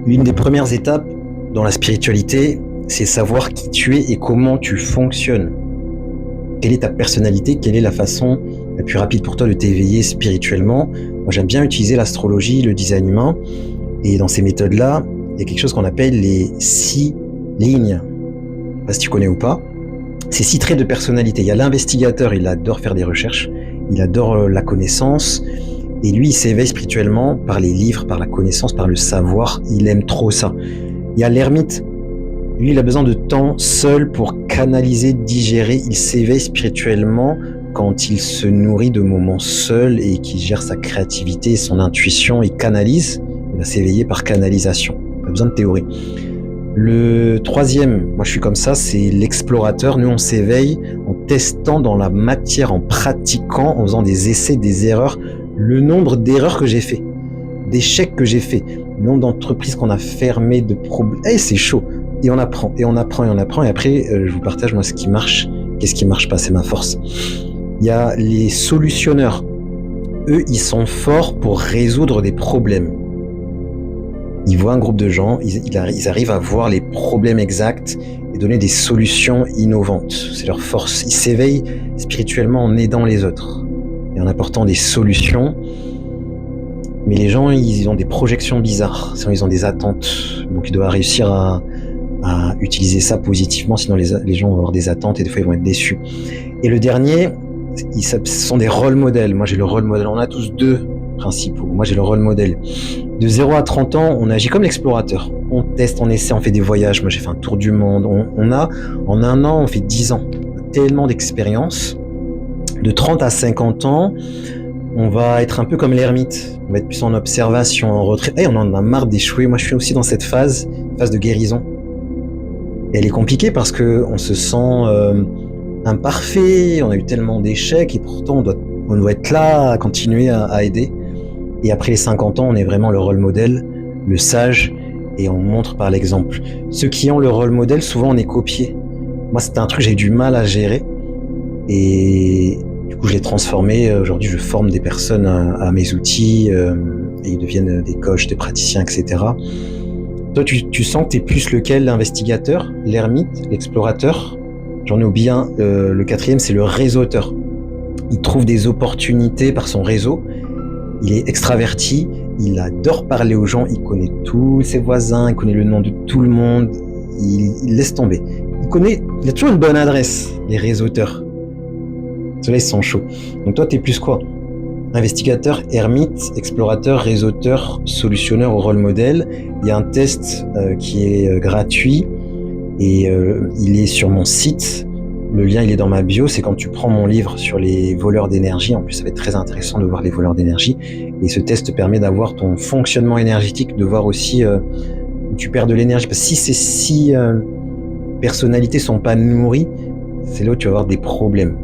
Une des premières étapes dans la spiritualité, c'est savoir qui tu es et comment tu fonctionnes. Quelle est ta personnalité? Quelle est la façon la plus rapide pour toi de t'éveiller spirituellement? Moi, j'aime bien utiliser l'astrologie, le design humain. Et dans ces méthodes-là, il y a quelque chose qu'on appelle les 6 lignes. Je sais pas si tu connais ou pas. C'est 6 traits de personnalité. Il y a l'investigateur, il adore faire des recherches, il adore la connaissance. Et lui, il s'éveille spirituellement par les livres, par la connaissance, par le savoir. Il aime trop ça. Il y a l'ermite. Lui, il a besoin de temps seul pour canaliser, digérer. Il s'éveille spirituellement quand il se nourrit de moments seuls et qu'il gère sa créativité et son intuition. Il canalise. Il va s'éveiller par canalisation. Pas besoin de théorie. Le troisième, moi je suis comme ça, c'est l'explorateur. Nous, on s'éveille en testant dans la matière, en pratiquant, en faisant des essais, des erreurs. Le nombre d'erreurs que j'ai fait, d'échecs que j'ai fait, le nombre d'entreprises qu'on a fermées, de problèmes, c'est chaud. Et on apprend, et on apprend, et on apprend. Et après, je vous partage moi ce qui marche, qu'est-ce qui marche pas, c'est ma force. Il y a les solutionneurs. Eux, ils sont forts pour résoudre des problèmes. Ils voient un groupe de gens, ils arrivent à voir les problèmes exacts et donner des solutions innovantes. C'est leur force. Ils s'éveillent spirituellement en aidant les autres et en apportant des solutions. Mais les gens, ils ont des projections bizarres, sinon ils ont des attentes. Donc ils doivent réussir à utiliser ça positivement, sinon les gens vont avoir des attentes et des fois ils vont être déçus. Et le dernier, ce sont des rôles modèles. Moi j'ai le rôle modèle, on a tous 2 principaux. Moi j'ai le rôle modèle. De 0 à 30 ans, on agit comme l'explorateur. On teste, on essaie, on fait des voyages. Moi j'ai fait un tour du monde. En un an, on fait 10 ans. On a tellement d'expérience. De 30 à 50 ans, on va être un peu comme l'ermite. On va être plus en observation, en retrait. On en a marre d'échouer. Moi je suis aussi dans cette phase de guérison. Et elle est compliquée parce que on se sent imparfait, on a eu tellement d'échecs et pourtant on doit être là à continuer à aider. Et après les 50 ans, on est vraiment le rôle modèle, le sage, et on montre par l'exemple. Ceux qui ont le rôle modèle, souvent on est copié. Moi, c'était un truc que j'ai du mal à gérer. Et du coup, je l'ai transformé. Aujourd'hui, je forme des personnes à mes outils, et ils deviennent des coachs, des praticiens, etc. Toi, tu sens que tu es plus lequel? L'investigateur, l'ermite, l'explorateur? J'en ai oublié un. Le 4e, c'est le réseauteur. Il trouve des opportunités par son réseau. Il est extraverti, il adore parler aux gens, il connaît tous ses voisins, il connaît le nom de tout le monde, il laisse tomber. Il a toujours une bonne adresse, les réseauteurs. Ceux-là, ils sont chauds. Donc toi, t'es plus quoi? Investigateur, ermite, explorateur, réseauteur, solutionneur au rôle modèle. Il y a un test qui est gratuit et il est sur mon site. Le lien, il est dans ma bio. C'est quand tu prends mon livre sur les voleurs d'énergie. En plus, ça va être très intéressant de voir les voleurs d'énergie. Et ce test te permet d'avoir ton fonctionnement énergétique, de voir aussi où tu perds de l'énergie. Parce que si ces 6 personnalités sont pas nourries, c'est là où tu vas avoir des problèmes.